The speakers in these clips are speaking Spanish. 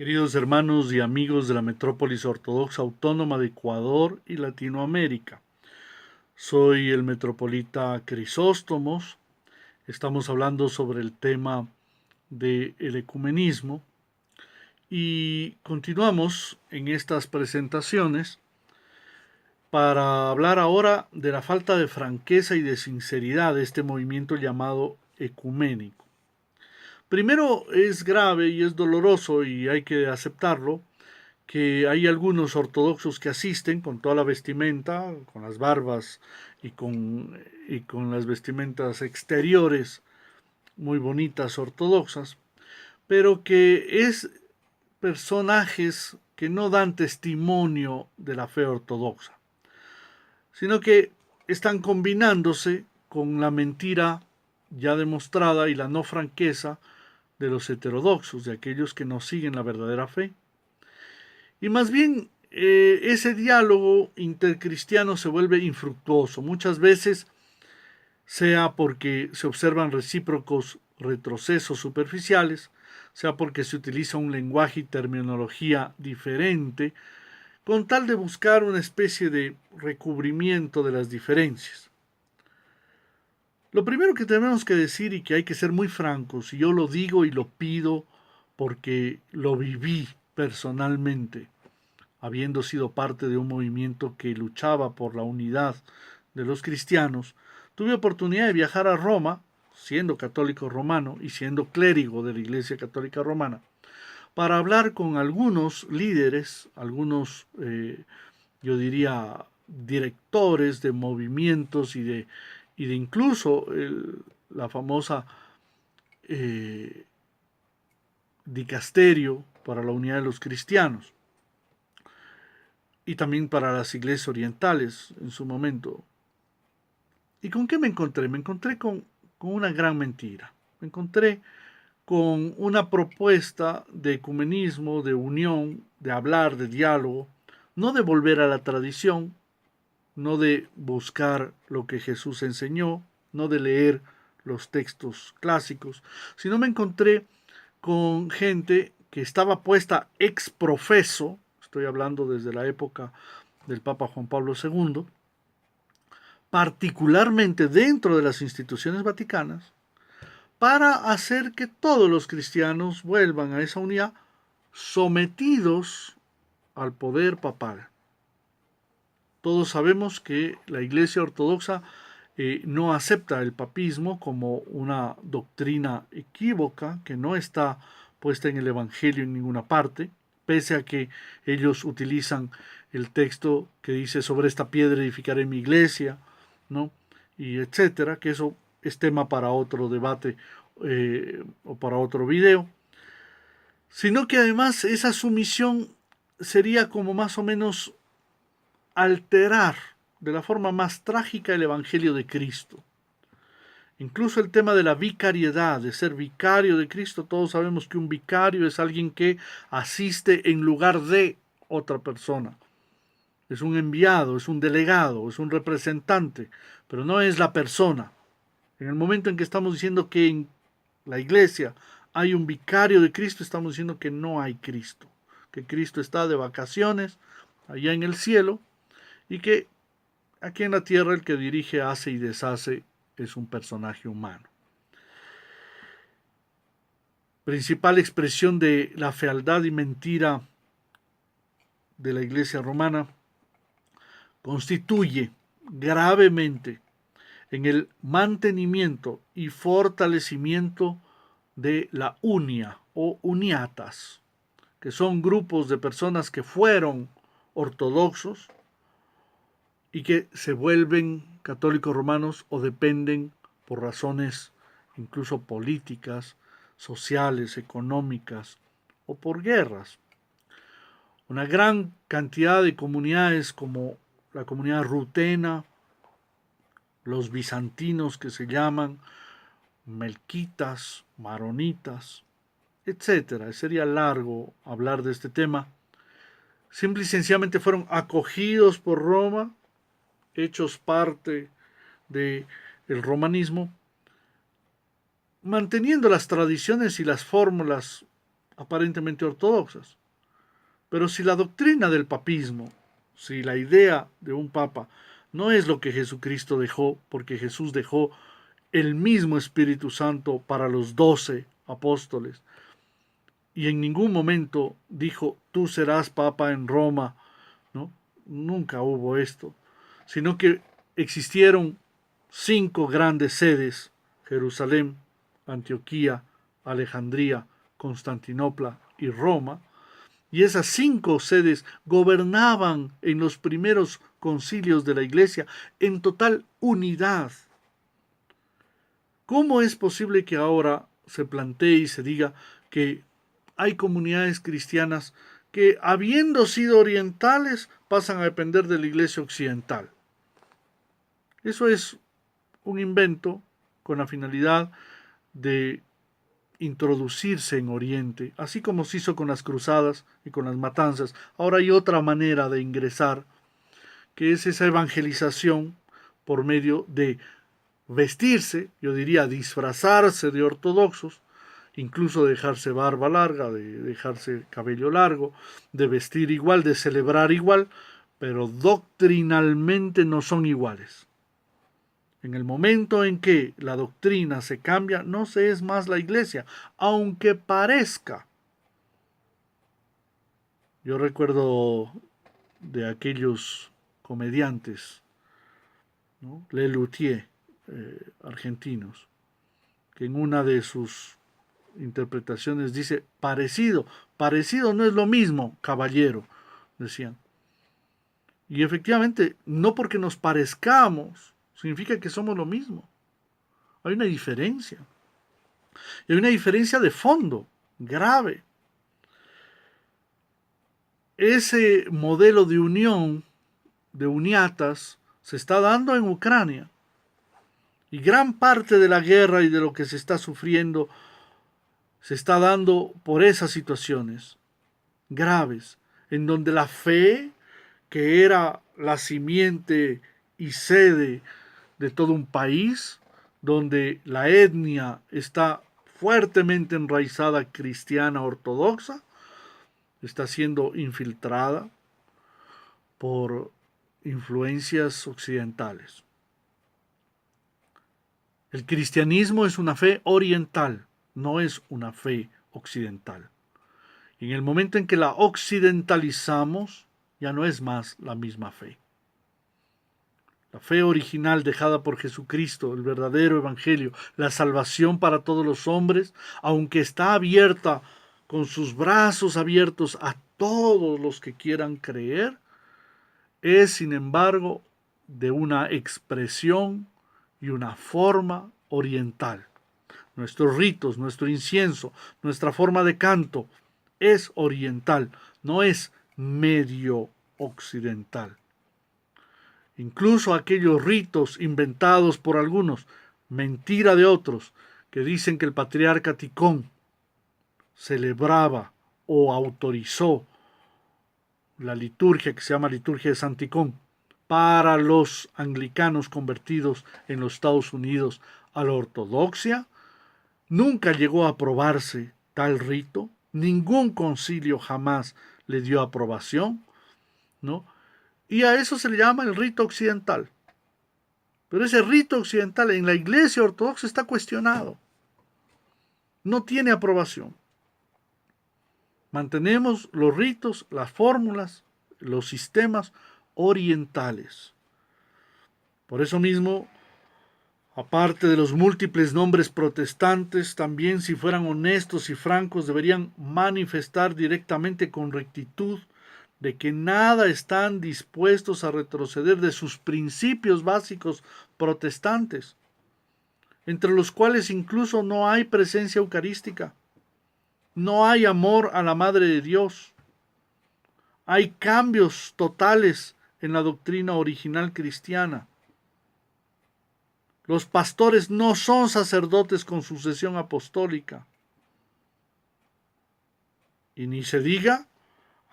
Queridos hermanos y amigos de la Metrópolis Ortodoxa Autónoma de Ecuador y Latinoamérica, soy el metropolita Crisóstomos. Estamos hablando sobre el tema del ecumenismo y continuamos en estas presentaciones para hablar ahora de la falta de franqueza y de sinceridad de este movimiento llamado ecuménico. Primero, es grave y es doloroso y hay que aceptarlo que hay algunos ortodoxos que asisten con toda la vestimenta, con las barbas y con las vestimentas exteriores muy bonitas ortodoxas, pero que es personajes que no dan testimonio de la fe ortodoxa, sino que están combinándose con la mentira ya demostrada y la no franqueza de los heterodoxos, de aquellos que no siguen la verdadera fe. Y más bien ese diálogo intercristiano se vuelve infructuoso, muchas veces sea porque se observan recíprocos retrocesos superficiales, sea porque se utiliza un lenguaje y terminología diferente, con tal de buscar una especie de recubrimiento de las diferencias. Lo primero que tenemos que decir y que hay que ser muy francos, y yo lo digo y lo pido porque lo viví personalmente, habiendo sido parte de un movimiento que luchaba por la unidad de los cristianos, tuve oportunidad de viajar a Roma, siendo católico romano y siendo clérigo de la Iglesia Católica Romana, para hablar con algunos líderes, algunos, yo diría, directores de movimientos y de incluso la famosa eh, dicasterio para la unidad de los cristianos y también para las iglesias orientales en su momento. ¿Y con qué me encontré? Me encontré con una gran mentira. Me encontré con una propuesta de ecumenismo, de unión, de hablar, de diálogo, no de volver a la tradición, no de buscar lo que Jesús enseñó, no de leer los textos clásicos, sino me encontré con gente que estaba puesta ex profeso, estoy hablando desde la época del Papa Juan Pablo II, particularmente dentro de las instituciones vaticanas, para hacer que todos los cristianos vuelvan a esa unidad sometidos al poder papal. Todos sabemos que la Iglesia Ortodoxa no acepta el papismo como una doctrina equívoca que no está puesta en el Evangelio en ninguna parte, pese a que ellos utilizan el texto que dice sobre esta piedra edificaré mi iglesia, ¿no? Y etcétera, que eso es tema para otro debate o para otro video, sino que además esa sumisión sería como más o menos alterar de la forma más trágica el Evangelio de Cristo. Incluso el tema de la vicariedad, de ser vicario de Cristo, todos sabemos que un vicario es alguien que asiste en lugar de otra persona. Es un enviado, es un delegado, es un representante, pero no es la persona. En el momento en que estamos diciendo que en la iglesia hay un vicario de Cristo, estamos diciendo que no hay Cristo, que Cristo está de vacaciones allá en el cielo y que aquí en la tierra el que dirige, hace y deshace es un personaje humano. Principal expresión de la fealdad y mentira de la Iglesia romana constituye gravemente en el mantenimiento y fortalecimiento de la unia o uniatas, que son grupos de personas que fueron ortodoxos y que se vuelven católicos romanos o dependen por razones incluso políticas, sociales, económicas o por guerras. Una gran cantidad de comunidades como la comunidad rutena, los bizantinos que se llaman melquitas, maronitas, etcétera. Sería largo hablar de este tema. Simple y sencillamente fueron acogidos por Roma, hechos parte del romanismo, manteniendo las tradiciones y las fórmulas aparentemente ortodoxas. Pero si la doctrina del papismo, si la idea de un papa no es lo que Jesucristo dejó, porque Jesús dejó el mismo Espíritu Santo para los 12 apóstoles, y en ningún momento dijo, tú serás papa en Roma, ¿no? Nunca hubo esto, sino que existieron 5 grandes sedes: Jerusalén, Antioquía, Alejandría, Constantinopla y Roma, y esas 5 sedes gobernaban en los primeros concilios de la Iglesia en total unidad. ¿Cómo es posible que ahora se plantee y se diga que hay comunidades cristianas que, habiendo sido orientales, pasan a depender de la Iglesia occidental? Eso es un invento con la finalidad de introducirse en Oriente, así como se hizo con las cruzadas y con las matanzas. Ahora hay otra manera de ingresar, que es esa evangelización por medio de vestirse, yo diría disfrazarse de ortodoxos, incluso dejarse barba larga, de dejarse cabello largo, de vestir igual, de celebrar igual, pero doctrinalmente no son iguales. En el momento en que la doctrina se cambia, no se es más la iglesia, aunque parezca. Yo recuerdo de aquellos comediantes, ¿no? Lelutier, argentinos, que en una de sus interpretaciones dice, parecido, parecido no es lo mismo, caballero, decían. Y efectivamente, no porque nos parezcamos, significa que somos lo mismo. Hay una diferencia. Y hay una diferencia de fondo, grave. Ese modelo de unión, de uniatas, se está dando en Ucrania. Y gran parte de la guerra y de lo que se está sufriendo se está dando por esas situaciones graves, en donde la fe, que era la simiente y sede de todo un país, donde la etnia está fuertemente enraizada cristiana ortodoxa, está siendo infiltrada por influencias occidentales. El cristianismo es una fe oriental, no es una fe occidental. Y en el momento en que la occidentalizamos, ya no es más la misma fe. La fe original dejada por Jesucristo, el verdadero evangelio, la salvación para todos los hombres, aunque está abierta, con sus brazos abiertos a todos los que quieran creer, es sin embargo de una expresión y una forma oriental. Nuestros ritos, nuestro incienso, nuestra forma de canto es oriental, no es medio occidental. Incluso aquellos ritos inventados por algunos, mentira de otros, que dicen que el patriarca Ticón celebraba o autorizó la liturgia que se llama liturgia de San Ticón para los anglicanos convertidos en los Estados Unidos a la ortodoxia. Nunca llegó a aprobarse tal rito, ningún concilio jamás le dio aprobación, ¿no? Y a eso se le llama el rito occidental. Pero ese rito occidental en la Iglesia ortodoxa está cuestionado. No tiene aprobación. Mantenemos los ritos, las fórmulas, los sistemas orientales. Por eso mismo, aparte de los múltiples nombres protestantes, también, si fueran honestos y francos, deberían manifestar directamente con rectitud de que nada están dispuestos a retroceder de sus principios básicos protestantes, entre los cuales incluso no hay presencia eucarística, no hay amor a la Madre de Dios, hay cambios totales en la doctrina original cristiana. Los pastores no son sacerdotes con sucesión apostólica. Y ni se diga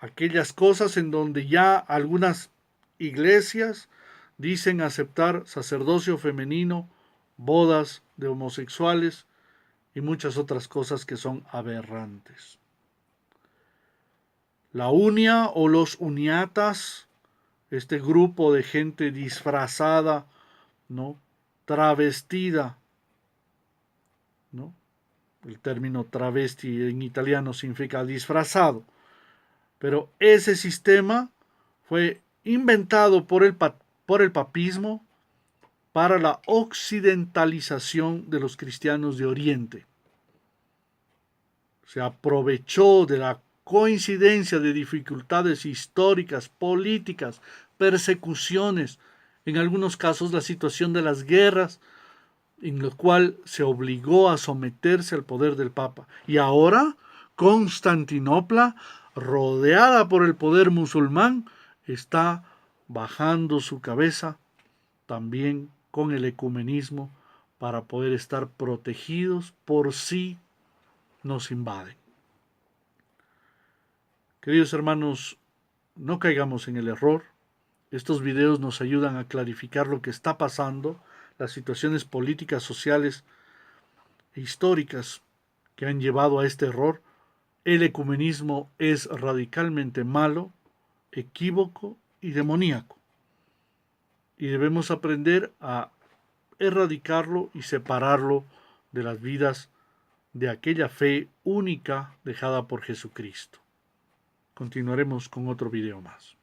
aquellas cosas en donde ya algunas iglesias dicen aceptar sacerdocio femenino, bodas de homosexuales y muchas otras cosas que son aberrantes. La unia o los uniatas, este grupo de gente disfrazada, ¿no? Travestida, ¿no? El término travesti en italiano significa disfrazado. Pero ese sistema fue inventado por el papismo para la occidentalización de los cristianos de Oriente. Se aprovechó de la coincidencia de dificultades históricas, políticas, persecuciones, en algunos casos la situación de las guerras, en lo cual se obligó a someterse al poder del Papa. Y ahora Constantinopla, rodeada por el poder musulmán, está bajando su cabeza también con el ecumenismo para poder estar protegidos por si nos invaden. Queridos hermanos, no caigamos en el error. Estos videos nos ayudan a clarificar lo que está pasando, las situaciones políticas, sociales e históricas que han llevado a este error. El ecumenismo es radicalmente malo, equívoco y demoníaco. Y debemos aprender a erradicarlo y separarlo de las vidas de aquella fe única dejada por Jesucristo. Continuaremos con otro video más.